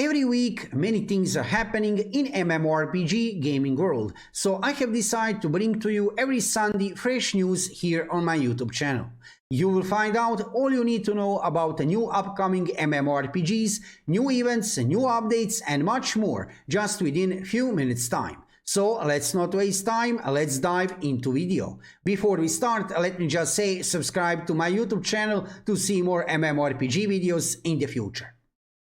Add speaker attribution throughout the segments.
Speaker 1: Every week, many things are happening in MMORPG gaming world, so I have decided to bring to you every Sunday fresh news here on my YouTube channel. You will find out all you need to know about the new upcoming MMORPGs, new events, new updates and much more just within a few minutes time. So let's not waste time, let's dive into video. Before we start, let me just say subscribe to my YouTube channel to see more MMORPG videos in the future.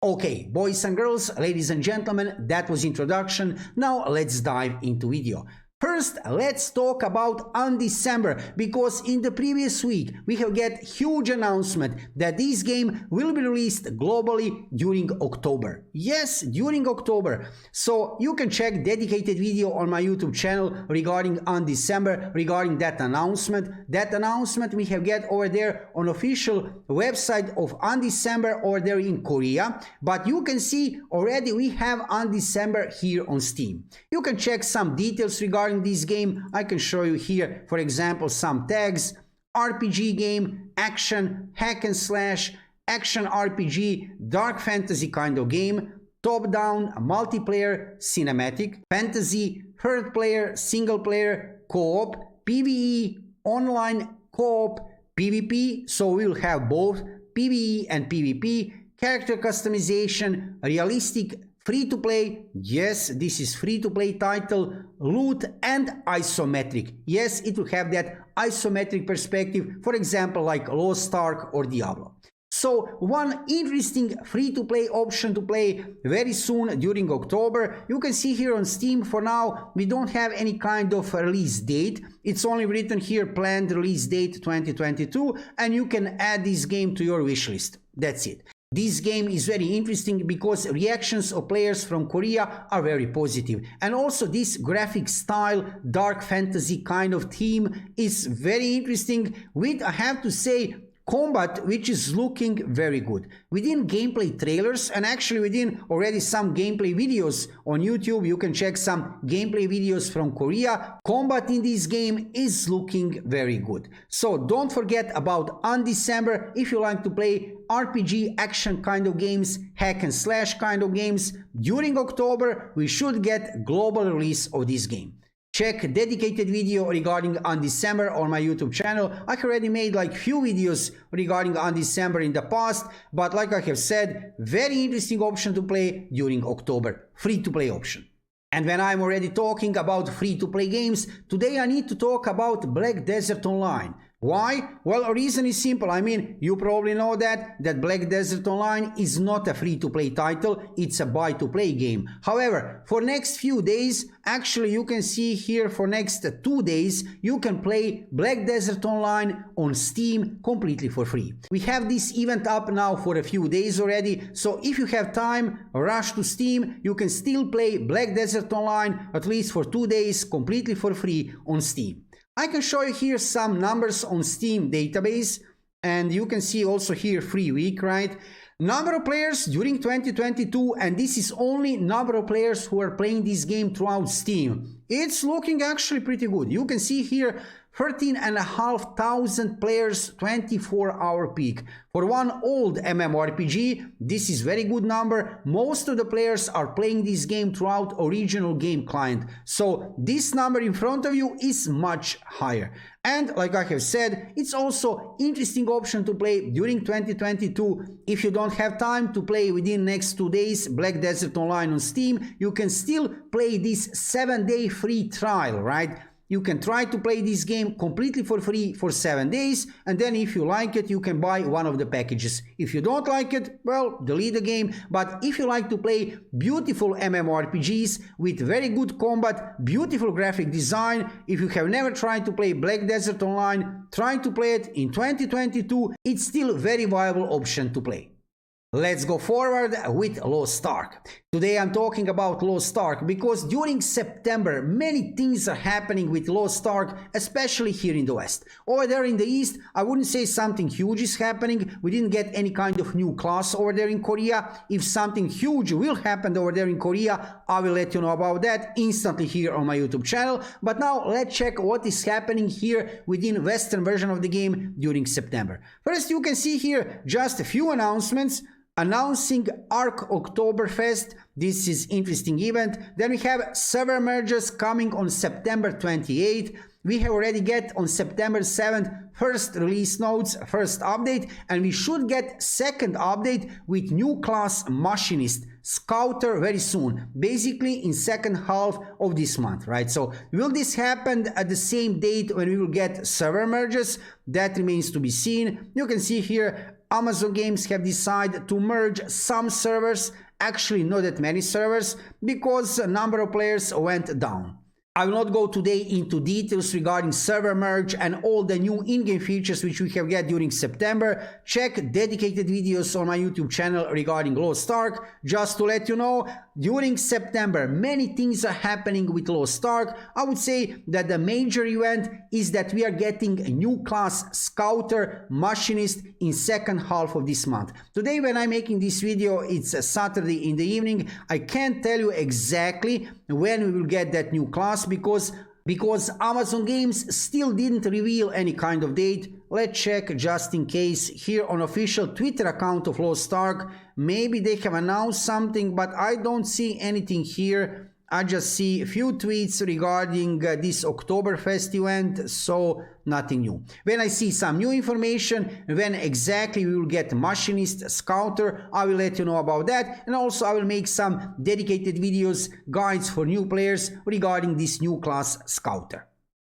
Speaker 1: Okay, boys and girls, ladies and gentlemen, that was introduction. Now let's dive into video. First, let's talk about Undecember, because in the previous week we have get huge announcement that this game will be released globally during October. Yes, during October. So you can check dedicated video on my YouTube channel regarding Undecember, regarding that announcement. That announcement we have get over there on official website of Undecember over there in Korea. But you can see already we have Undecember here on Steam. You can check some details regarding this game. I can show you here, for example, some tags: RPG game, action, hack and slash, action RPG, dark fantasy kind of game, top-down, multiplayer, cinematic, fantasy, third player, single player, co-op, PvE, online, co-op, PvP, so we will have both PvE and PvP, character customization, realistic, free-to-play, yes, this is free-to-play title, loot and isometric. Yes, it will have that isometric perspective, for example, like Lost Ark or Diablo. So one interesting free-to-play option to play very soon during October. You can see here on Steam for now we don't have any kind of release date. It's only written here planned release date 2022, and you can add this game to your wishlist. That's it. This game is very interesting because reactions of players from Korea are very positive. And also this graphic style, dark fantasy kind of theme is very interesting with, I have to say, combat which is looking very good. Within gameplay trailers and actually within already some gameplay videos on YouTube, you can check some gameplay videos from Korea. Combat in this game is looking very good. So don't forget about Undecember if you like to play RPG action kind of games, hack and slash kind of games. During October we should get global release of this game. Check dedicated video regarding Undecember on my YouTube channel. I already made like few videos regarding Undecember in the past, but like I have said, very interesting option to play during October, free-to-play option. And when I'm already talking about free-to-play games, today I need to talk about Black Desert Online. Why? Well, a reason is simple. I mean, you probably know that Black Desert Online is not a free-to-play title, it's a buy-to-play game. However, for next few days, actually you can see here for next 2 days, you can play Black Desert Online on Steam completely for free. We have this event up now for a few days already, so if you have time, rush to Steam, you can still play Black Desert Online at least for 2 days completely for free on Steam. I can show you here some numbers on Steam database, and you can see also here free week, right? Number of players during 2022, and this is only number of players who are playing this game throughout Steam. It's looking actually pretty good. You can see here 13,500 players, 24-hour peak. For one old MMORPG, this is very good number. Most of the players are playing this game throughout original game client. So this number in front of you is much higher. And like I have said, it's also interesting option to play during 2022. If you don't have time to play within next 2 days Black Desert Online on Steam, you can still play this 7-day free trial, right? You can try to play this game completely for free for 7 days, and then if you like it, you can buy one of the packages. If you don't like it, well, delete the game. But if you like to play beautiful MMORPGs with very good combat, beautiful graphic design, if you have never tried to play Black Desert Online, try to play it in 2022. It's still a very viable option to play. Let's go forward with Lost Ark. Today I'm talking about Lost Ark because during September many things are happening with Lost Ark, especially here in the West. Over there in the East, I wouldn't say something huge is happening. We didn't get any kind of new class over there in Korea. If something huge will happen over there in Korea, I will let you know about that instantly here on my YouTube channel. But now let's check what is happening here within Western version of the game during September. First, you can see here just a few announcements. announcing Arc Oktoberfest. This is interesting event. Then we have server merges coming on September 28th. We have already get on September 7th first release notes, first update, and we should get second update with new class Machinist, Scouter very soon, basically in second half of this month, right? So will this happen at the same date when we will get server merges? That remains to be seen. You can see here Amazon Games have decided to merge some servers, actually not that many servers, because a number of players went down. I will not go today into details regarding server merge and all the new in-game features which we have get during September. Check dedicated videos on my YouTube channel regarding Lost Ark. Just to let you know, during September many things are happening with Lost Ark. I would say that the major event is that we are getting a new class Scouter Machinist in second half of this month. Today when I'm making this video, it's a Saturday in the evening. I can't tell you exactly when we will get that new class because Amazon Games still didn't reveal any kind of date. Let's check just in case here on official Twitter account of Lost Ark. Maybe they have announced something, but I don't see anything here. I just see a few tweets regarding this Oktoberfest event, so nothing new. When I see some new information, when exactly we will get Machinist, Scouter, I will let you know about that. And also I will make some dedicated videos, guides for new players regarding this new class Scouter.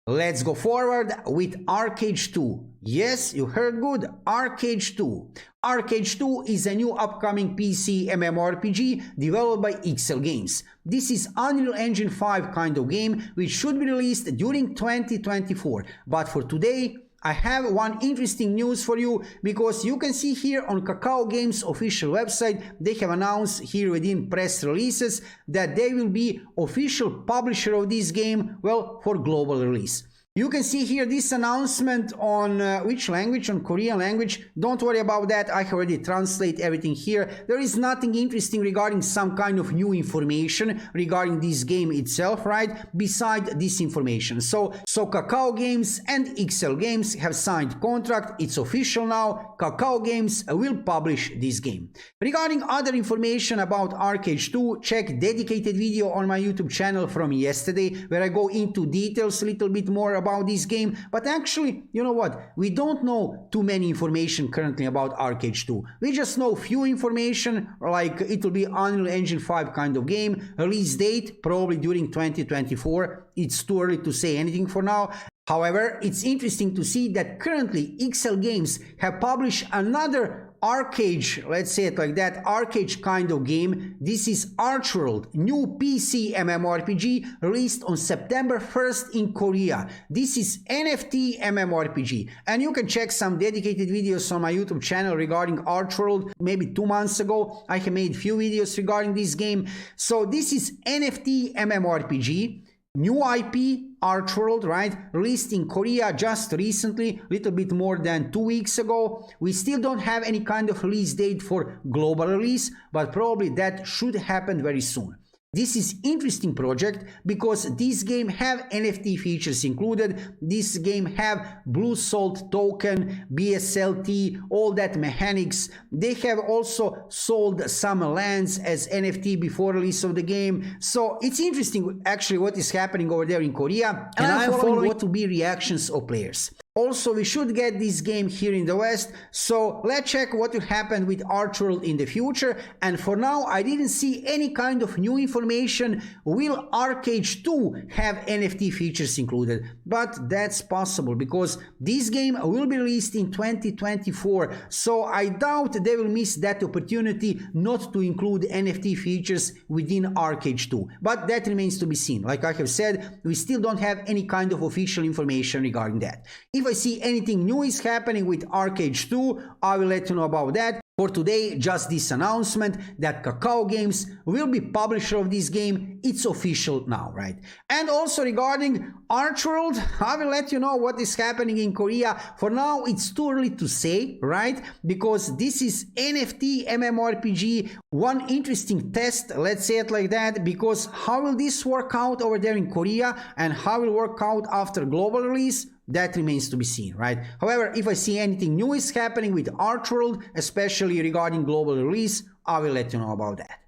Speaker 1: Let's go forward with ArcheAge 2. Yes, you heard good, ArcheAge 2. ArcheAge 2 is a new upcoming PC MMORPG developed by XL Games. This is Unreal Engine 5 kind of game which should be released during 2024. But for today, I have one interesting news for you, because you can see here on Kakao Games official website, they have announced here within press releases that they will be official publisher of this game, well, for global release. You can see here this announcement on which language? On Korean language. Don't worry about that, I have already translate everything here. There is nothing interesting regarding some kind of new information regarding this game itself, right? Beside this information. So Kakao Games and XL Games have signed contract. It's official now. Kakao Games will publish this game. Regarding other information about ArcheAge 2, check dedicated video on my YouTube channel from yesterday where I go into details a little bit more about this game. But actually, you know what, we don't know too many information currently about ArcheAge 2. We just know few information, like it will be Unreal Engine 5 kind of game, release date probably during 2024. It's too early to say anything for now. However, it's interesting to see that currently XL Games have published another ArcheAge, let's say it like that, ArcheAge kind of game. This is ArcheWorld, new PC MMORPG released on September 1st in Korea. This is NFT MMORPG, and you can check some dedicated videos on my YouTube channel regarding ArcheWorld. Maybe 2 months ago I have made few videos regarding this game. So this is NFT MMORPG, new IP, ArcheWorld, right? Released in Korea just recently, little bit more than 2 weeks ago. We still don't have any kind of release date for global release, but probably that should happen very soon. This is interesting project because this game have NFT features included. This game have Blue Salt token, BSLT, all that mechanics. They have also sold some lands as NFT before release of the game. So it's interesting actually what is happening over there in Korea, and I'm following what will be reactions of players. Also, we should get this game here in the West, so let's check what will happen with ArcheWorld in the future. And for now, I didn't see any kind of new information. Will ArcheAge 2 have NFT features included? But that's possible because this game will be released in 2024, so I doubt they will miss that opportunity not to include NFT features within ArcheAge 2. But that remains to be seen. Like I have said, we still don't have any kind of official information regarding that. If I see anything new is happening with ArcheAge 2, I will let you know about that. For today, just this announcement that Kakao Games will be publisher of this game. It's official now, right? And also regarding ArcheWorld, I will let you know what is happening in Korea. For now, it's too early to say, right? Because this is NFT MMORPG. One interesting test, let's say it like that, because how will this work out over there in Korea and how will it work out after global release? that remains to be seen, right? However, if I see anything new is happening with Archworld, especially regarding global release, I will let you know about that.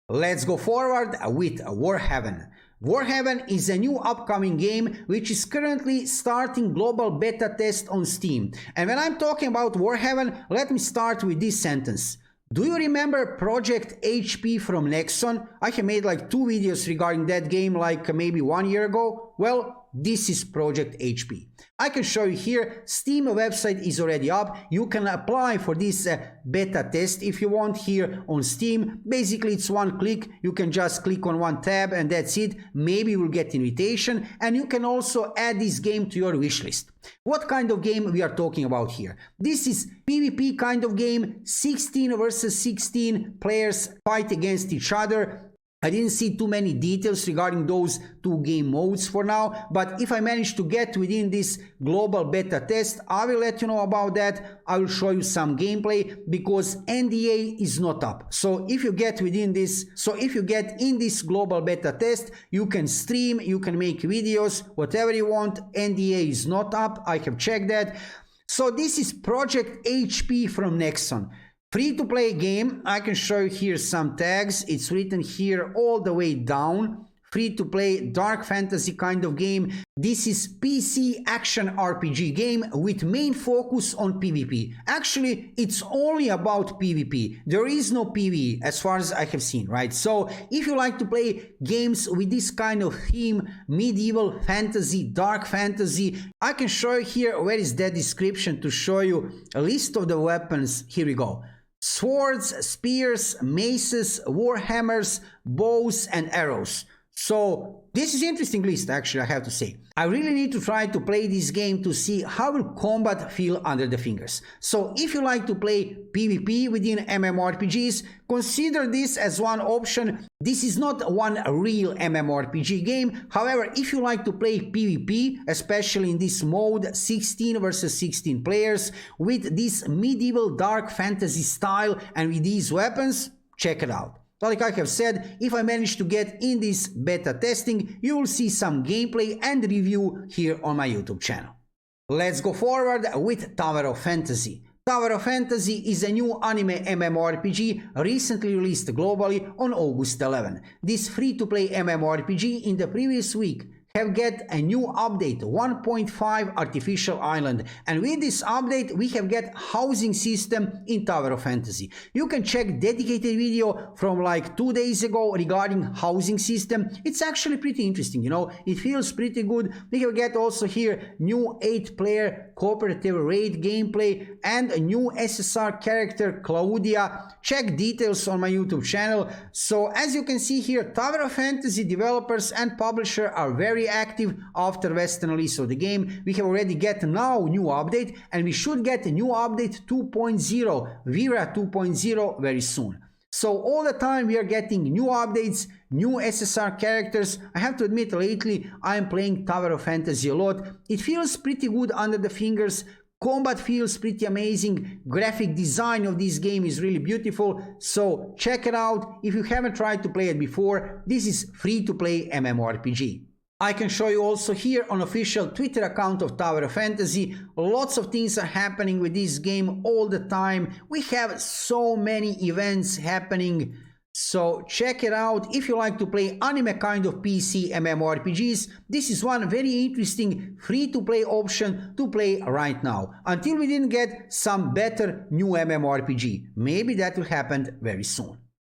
Speaker 1: Let's go forward with Warhaven. Warhaven is a new upcoming game which is currently starting global beta test on Steam. And when I'm talking about Warhaven, let me start with this sentence. Do you remember Project HP from Nexon? I have made like 2 videos regarding that game like maybe 1 year ago. Well, this is Project HP. I can show you here, Steam website is already up. You can apply for this beta test if you want here on Steam. Basically, it's one click. You can just click on one tab and that's it. Maybe you will get invitation, and you can also add this game to your wishlist. What kind of game we are talking about here? This is PvP kind of game, 16 versus 16 players fight against each other. I didn't see too many details regarding those 2 game modes for now, but if I manage to get within this global beta test, I will let you know about that. I will show you some gameplay because NDA is not up. So if you get in this global beta test, you can stream, you can make videos, whatever you want. NDA is not up. I have checked that. So this is Project HP from Nexon. Free-to-play game. I can show you here some tags. It's written here all the way down. Free-to-play dark fantasy kind of game. This is PC action RPG game with main focus on PvP. Actually, it's only about PvP. There is no PvE as far as I have seen, right? So if you like to play games with this kind of theme, medieval fantasy, dark fantasy, I can show you here where is that description to show you a list of the weapons. Here we go. Swords, spears, maces, warhammers, bows and arrows. So this is an interesting list, actually, I have to say. I really need to try to play this game to see how will combat feel under the fingers. So if you like to play PvP within MMORPGs, consider this as one option. This is not one real MMORPG game. However, if you like to play PvP, especially in this mode, 16 versus 16 players, with this medieval dark fantasy style and with these weapons, check it out. Like I have said, if I manage to get in this beta testing, you will see some gameplay and review here on my YouTube channel. Let's go forward with Tower of Fantasy. Tower of Fantasy is a new anime MMORPG recently released globally on August 11. This free-to-play MMORPG in the previous week have get a new update 1.5 Artificial Island, and with this update we have get housing system in Tower of Fantasy. You can check dedicated video from like 2 days ago regarding housing system. It's actually pretty interesting, you know, it feels pretty good. We have get also here new 8-player cooperative raid gameplay and a new SSR character Claudia. Check details on my YouTube channel. So as you can see here, Tower of Fantasy developers and publisher are very active after Western release of the game. We have already get now new update, and we should get a new update 2.0, Vera 2.0 very soon. So all the time we are getting new updates, new SSR characters. I have to admit, lately I am playing Tower of Fantasy a lot. It feels pretty good under the fingers. Combat feels pretty amazing. Graphic design of this game is really beautiful. So check it out. If you haven't tried to play it before, this is free to play MMORPG. I can show you also here on official Twitter account of Tower of Fantasy. Lots of things are happening with this game all the time. We have so many events happening. So check it out. If you like to play anime kind of PC MMORPGs, this is one very interesting free-to-play option to play right now. Until we didn't get some better new MMORPG. Maybe that will happen very soon.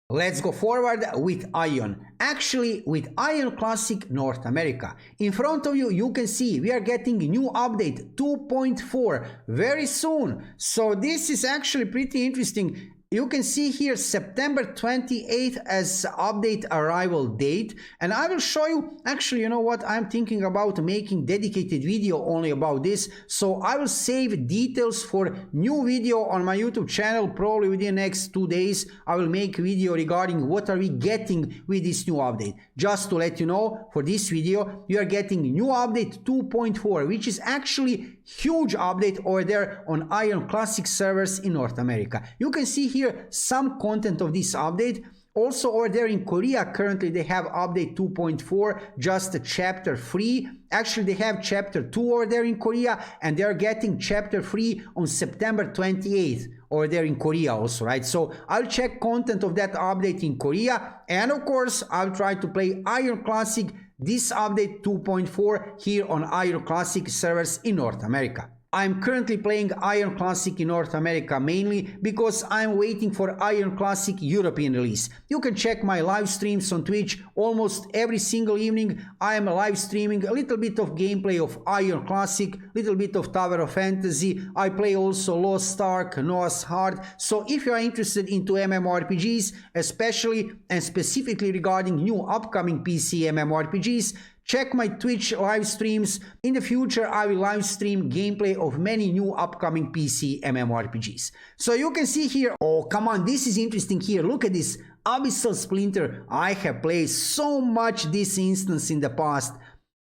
Speaker 1: Let's go forward with Aion. Actually, with Aion Classic North America. In front of you, you can see we are getting a new update 2.4 very soon. So this is actually pretty interesting. You can see here September 28th as update arrival date, and I will show you, actually, you know what, I'm thinking about making dedicated video only about this, so I will save details for new video on my YouTube channel. Probably within the next 2 days I will make video regarding what are we getting with this new update. Just to let you know, for this video you are getting new update 2.4, which is actually huge update over there on Aion Classic servers in North America. You can see here some content of this update. Also over there in Korea, currently they have update 2.4, just chapter 3. Actually, they have chapter 2 over there in Korea, and they're getting chapter 3 on September 28th over there in Korea also, right? So I'll check content of that update in Korea, and of course, I'll try to play Aion Classic, this update 2.4 here on Aion Classic servers in North America. I'm currently playing Aion Classic in North America mainly because I'm waiting for Aion Classic European release. You can check my live streams on Twitch almost every single evening. I am live streaming a little bit of gameplay of Aion Classic, little bit of Tower of Fantasy. I play also Lost Ark, Noah's Heart. So if you are interested into MMORPGs, especially and specifically regarding new upcoming PC MMORPGs, check my Twitch live streams. In the future, I will live stream gameplay of many new upcoming PC MMORPGs. So you can see here, oh come on, this is interesting here. Look at this, Abyssal Splinter. I have played so much this instance in the past.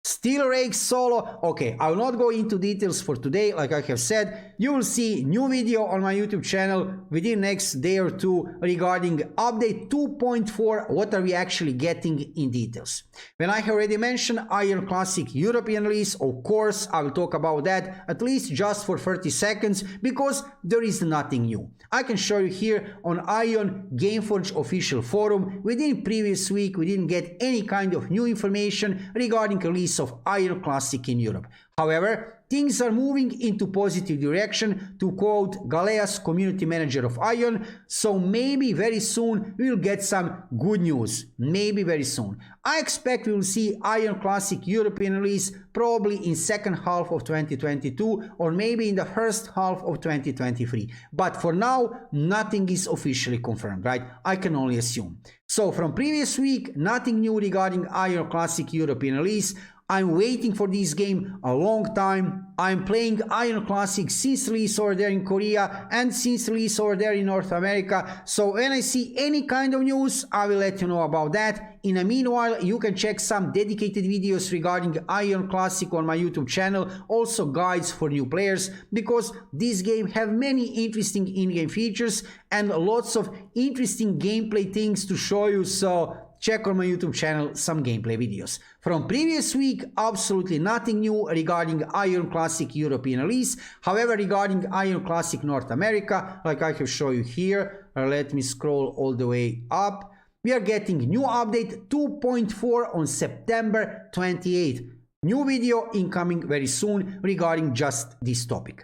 Speaker 1: Steel Rake solo. Okay, I will not go into details for today. Like I have said, you will see new video on my YouTube channel within next day or two regarding update 2.4. What are we actually getting in details? When I have already mentioned Aion Classic European release, of course I will talk about that at least just for 30 seconds because there is nothing new. I can show you here on Aion Gameforge official forum. Within previous week we didn't get any kind of new information regarding release of Aion Classic in Europe. However, things are moving into positive direction, to quote Galeas, community manager of Aion, so maybe very soon we will get some good news. Maybe very soon. I expect we will see Aion Classic European release probably in second half of 2022 or maybe in the first half of 2023. But for now, nothing is officially confirmed, right? I can only assume. So from previous week, nothing new regarding Aion Classic European release. I'm waiting for this game a long time. I'm playing Aion Classic since release over there in Korea and since release over there in North America. So when I see any kind of news, I will let you know about that. In the meanwhile, you can check some dedicated videos regarding Aion Classic on my YouTube channel, also guides for new players, because this game have many interesting in-game features and lots of interesting gameplay things to show you. So check on my YouTube channel some gameplay videos. From previous week, absolutely nothing new regarding Aion Classic European release. However, regarding Aion Classic North America, like I have shown you here, let me scroll all the way up. We are getting new update 2.4 on September 28th. New video incoming very soon regarding just this topic.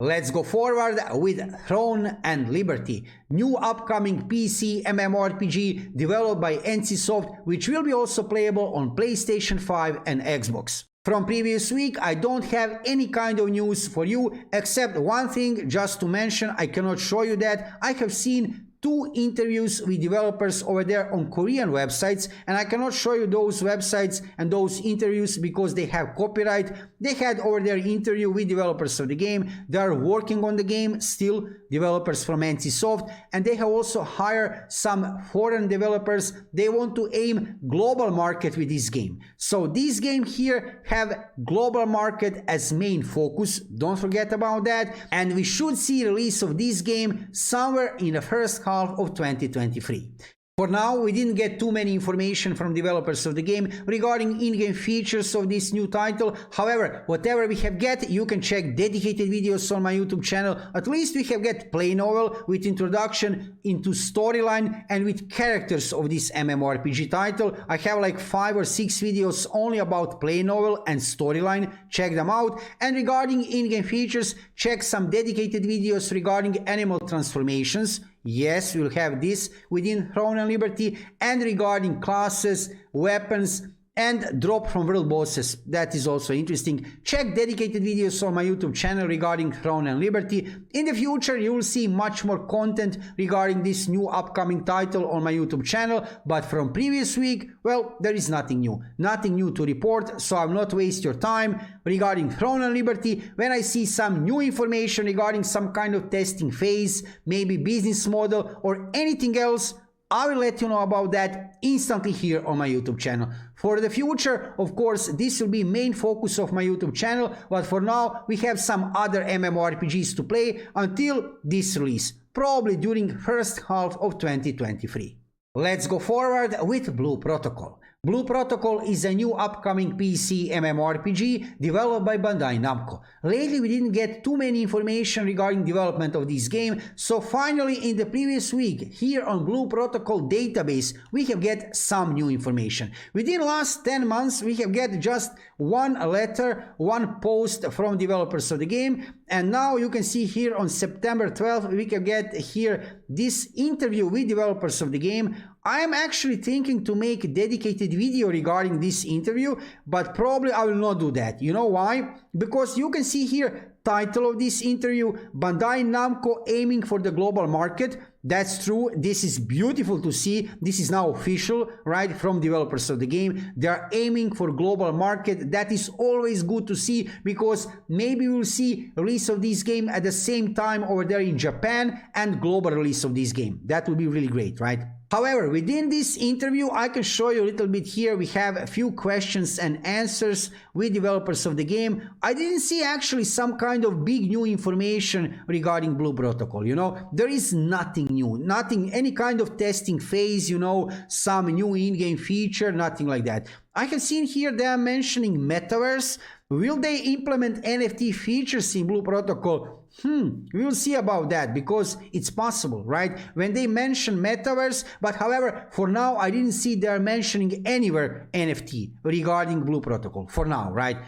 Speaker 1: Let's go forward with Throne and Liberty, new upcoming PC MMORPG developed by NCSoft, which will be also playable on PlayStation 5 and Xbox. From previous week, I don't have any kind of news for you, except one thing just to mention. I cannot show you that. I have seen 2 interviews with developers over there on Korean websites, and I cannot show you those websites and those interviews because they have copyright. They had over there interview with developers of the game. They are working on the game still, developers from NCSoft, and they have also hired some foreign developers. They want to aim global market with this game. So this game here have global market as main focus. Don't forget about that. And we should see release of this game somewhere in the first half of 2023. For now, we didn't get too many information from developers of the game regarding in-game features of this new title. However, whatever we have get, you can check dedicated videos on my YouTube channel. At least we have get play novel with introduction into storyline and with characters of this MMORPG title. I have like 5 or 6 videos only about play novel and storyline. Check them out. And regarding in-game features, check some dedicated videos regarding animal transformations. Yes, we'll have this within Throne and Liberty, and regarding classes, weapons, and drop from world bosses. That is also interesting. Check dedicated videos on my YouTube channel regarding Throne and Liberty. In the future, you will see much more content regarding this new upcoming title on my YouTube channel. But from previous week, well, there is nothing new. Nothing new to report, so I will not waste your time regarding Throne and Liberty. When I see some new information regarding some kind of testing phase, maybe business model or anything else, I will let you know about that instantly here on my YouTube channel. For the future, of course, this will be main focus of my YouTube channel, but for now, we have some other MMORPGs to play until this release, probably during first half of 2023. Let's go forward with Blue Protocol. Blue Protocol is a new upcoming PC MMORPG developed by Bandai Namco. Lately we didn't get too many information regarding development of this game, so finally in the previous week here on Blue Protocol database we have get some new information. Within last 10 months we have get just one letter, one post from developers of the game, and now you can see here on September 12th we can get here this interview with developers of the game. I am actually thinking to make a dedicated video regarding this interview, but probably I will not do that. You know why? Because you can see here title of this interview, Bandai Namco aiming for the global market. That's true. This is beautiful to see. This is now official, right, from developers of the game. They are aiming for global market. That is always good to see, because maybe we'll see release of this game at the same time over there in Japan and global release of this game. That would be really great, right? However, within this interview, I can show you a little bit here. We have a few questions and answers with developers of the game. I didn't see actually some kind of big new information regarding Blue Protocol, you know. There is nothing new, nothing, any kind of testing phase, you know, some new in-game feature, nothing like that. I have seen here they are mentioning metaverse. Will they implement NFT features in Blue Protocol? We'll see about that, because it's possible, right? When they mention metaverse, but however, for now, I didn't see they are mentioning anywhere NFT regarding Blue Protocol, for now, right?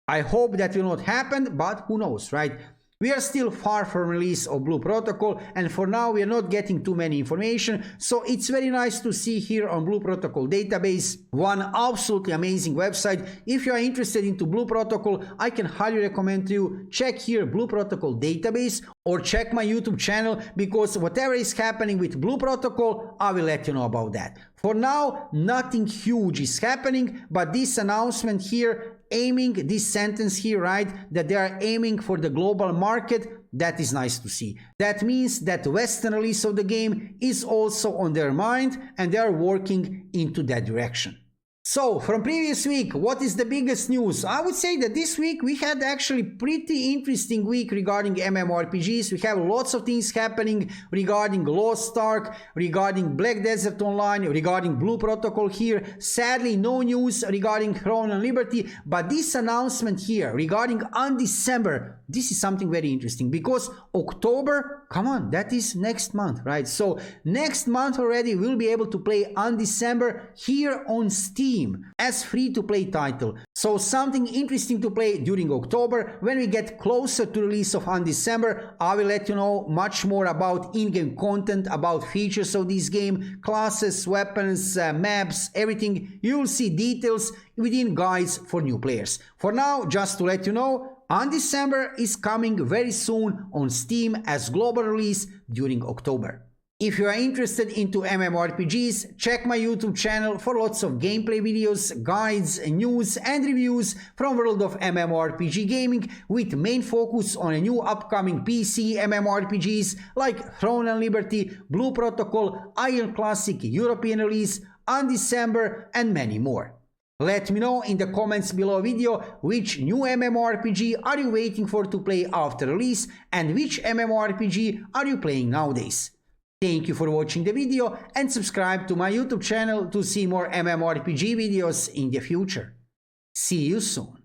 Speaker 1: I hope that will not happen, but who knows, right? We are still far from release of Blue Protocol, and for now we are not getting too many information, so it's very nice to see here on Blue Protocol database one absolutely amazing website. If you are interested into Blue Protocol, I can highly recommend you check here Blue Protocol database or check my YouTube channel, because whatever is happening with Blue Protocol, I will let you know about that. For now, nothing huge is happening, but this announcement here, aiming this sentence here, right, that they are aiming for the global market, that is nice to see. That means that the Western release of the game is also on their mind and they are working into that direction. So, from previous week, what is the biggest news? I would say that this week we had actually pretty interesting week regarding MMORPGs. We have lots of things happening regarding Lost Ark, regarding Black Desert Online, regarding Blue Protocol here. Sadly, no news regarding Throne and Liberty, but this announcement here regarding Undecember, this is something very interesting, because October, come on, that is next month, right? So, next month already we'll be able to play Undecember here on Steam as free-to-play title. So something interesting to play during October. When we get closer to release of Undecember, I will let you know much more about in-game content, about features of this game, classes, weapons, maps, everything. You will see details within guides for new players. For now, just to let you know, Undecember is coming very soon on Steam as global release during October. If you are interested into MMORPGs, check my YouTube channel for lots of gameplay videos, guides, news and reviews from world of MMORPG gaming, with main focus on a new upcoming PC MMORPGs like Throne and Liberty, Blue Protocol, Aion Classic European release, Undecember and many more. Let me know in the comments below video which new MMORPG are you waiting for to play after release, and which MMORPG are you playing nowadays. Thank you for watching the video and subscribe to my YouTube channel to see more MMORPG videos in the future. See you soon.